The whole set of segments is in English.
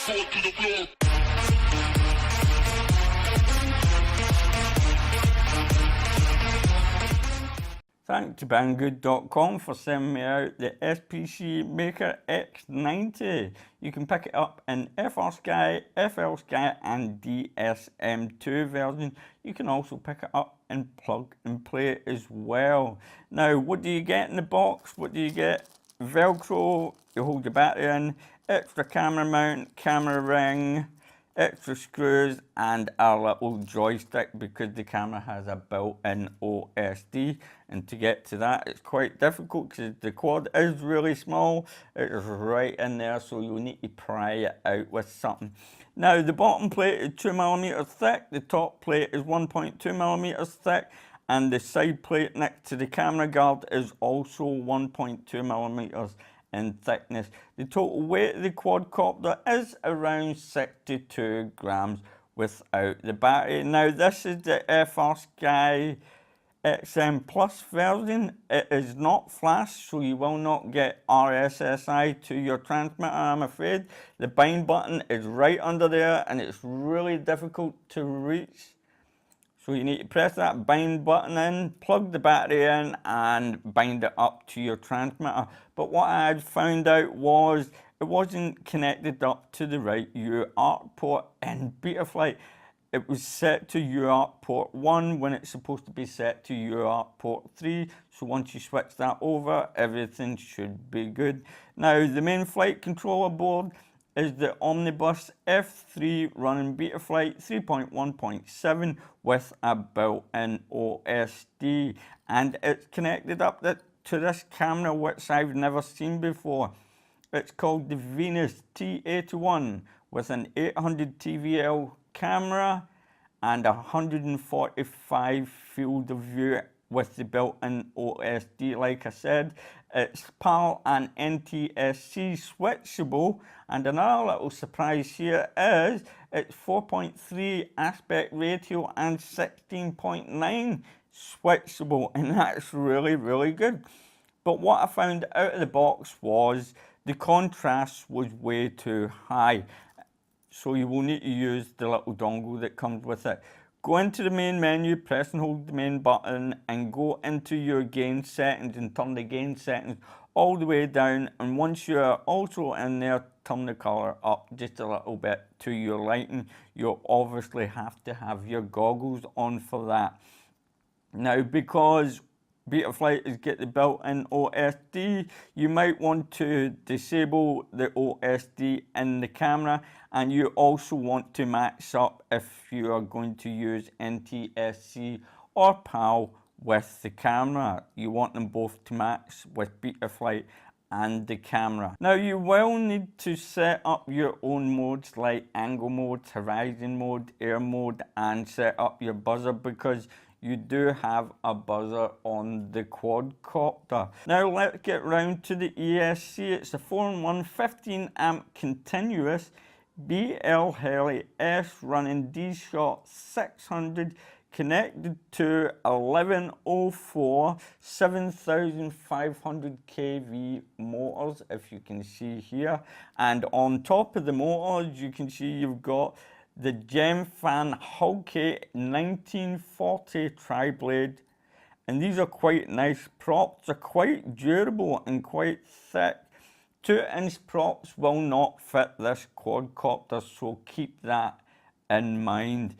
Thanks to Banggood.com for sending me out the SPC Maker X90. You can pick it up in FR Sky, FL Sky and DSM2 version. You can also pick it up and plug and play as well. Now, what do you get in the box? What do you get? Velcro, you hold the battery in, extra camera mount, camera ring, extra screws and a little joystick because the camera has a built-in OSD, and to get to that it's quite difficult because the quad is really small. It is right in there, so you'll need to pry it out with something. Now the bottom plate is 2mm thick, the top plate is 1.2mm thick, and the side plate next to the camera guard is also 1.2mm in thickness. The total weight of the quadcopter is around 62 grams without the battery. Now this is the FR Sky XM Plus version. It is not flash, so you will not get RSSI to your transmitter, I'm afraid. The bind button is right under there and it's really difficult to reach. So you need to press that bind button in, plug the battery in and bind it up to your transmitter. But what I had found out was it wasn't connected up to the right UART port in Betaflight. It was set to UART port 1 when it's supposed to be set to UART port 3. So once you switch that over, everything should be good. Now the main flight controller board is the Omnibus F3 running Betaflight 3.1.7 with a built-in OSD, and it's connected up to this camera which I've never seen before. It's called the Venus T81 with an 800 TVL camera and 145 field of view with the built-in OSD. Like I said, it's PAL and NTSC switchable, and another little surprise here is it's 4.3 aspect ratio and 16.9 switchable, and that's really good. But what I found out of the box was the contrast was way too high, so you will need to use the little dongle that comes with it. Go into the main menu, press and hold the main button and go into your gain settings and turn the gain settings all the way down, and once you're also in there, turn the color up just a little bit to your lighting. You'll obviously have to have your goggles on for that. Now because Betaflight is get the built-in OSD, you might want to disable the OSD in the camera, and you also want to match up if you are going to use NTSC or PAL with the camera. You want them both to match with Betaflight and the camera. Now you will need to set up your own modes like angle mode, horizon mode, air mode, and set up your buzzer because you do have a buzzer on the quadcopter. Now let's get round to the ESC. It's a 4-in-1 15 amp continuous BL Heli S running D-Shot 600 connected to 1104 7500 kV motors, if you can see here. And on top of the motors, you can see you've got the Gemfan Hulke 1940 tri-blade, and these are quite nice props. They're quite durable and quite thick. 2-inch props will not fit this quadcopter, so keep that in mind.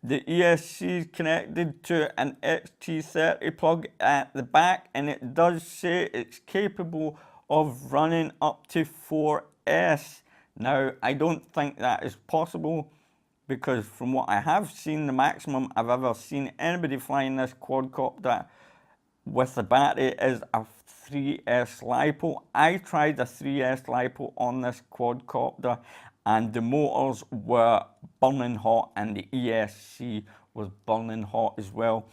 The ESC is connected to an XT30 plug at the back, and it does say it's capable of running up to 4S. Now, I don't think that is possible because from what I have seen, the maximum I've ever seen anybody flying this quadcopter with the battery is a 3S LiPo. I tried a 3S LiPo on this quadcopter and the motors were burning hot and the ESC was burning hot as well.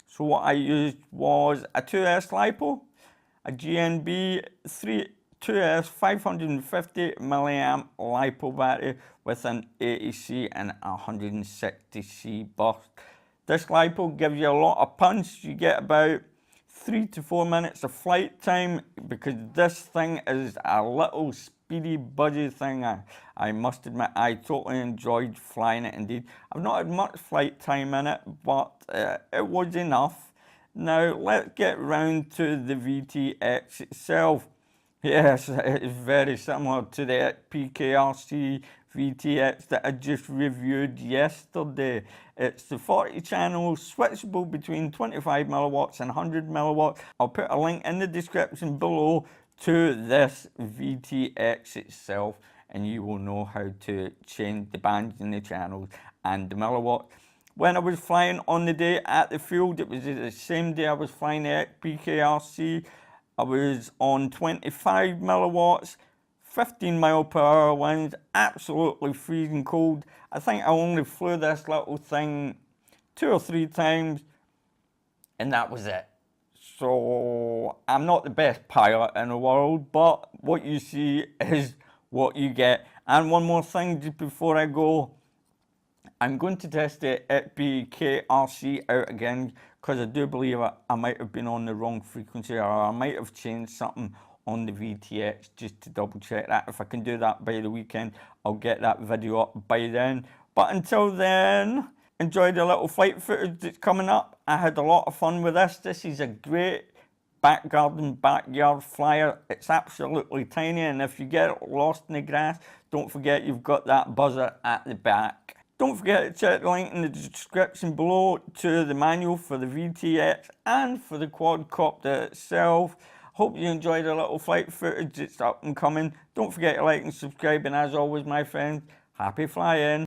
So what I used was a 2S LiPo, a GNB 2S 550 milliamp LiPo battery with an 80C and 160C burst. This LiPo gives you a lot of punch. You get about 3 to 4 minutes of flight time because this thing is a little speedy, buzzy thing. I must admit, I totally enjoyed flying it indeed. I've not had much flight time in it, but it was enough. Now, let's get round to the VTX itself. Yes, it is very similar to the PKRC VTX that I just reviewed yesterday. It's the 40 channel, switchable between 25 milliwatts and 100 milliwatts. I'll put a link in the description below to this VTX itself, and you will know how to change the bands in the channels and the milliwatts. When I was flying on the day at the field, it was the same day I was flying the PKRC. I was on 25 milliwatts, 15 mile per hour winds, absolutely freezing cold. I think I only flew this little thing 2 or 3 times, and that was it. So I'm not the best pilot in the world, but what you see is what you get. And one more thing just before I go, I'm going to test the SPC out again, because I do believe I might have been on the wrong frequency, or I might have changed something on the VTX, just to double check that. If I can do that by the weekend, I'll get that video up by then. But until then, enjoy the little flight footage that's coming up. I had a lot of fun with this. This is a great back garden, backyard flyer. It's absolutely tiny, and if you get lost in the grass, don't forget you've got that buzzer at the back. Don't forget to check the link in the description below to the manual for the VTX and for the quadcopter itself. Hope you enjoyed the little flight footage. It's up and coming. Don't forget to like and subscribe, and as always, my friends, happy flying.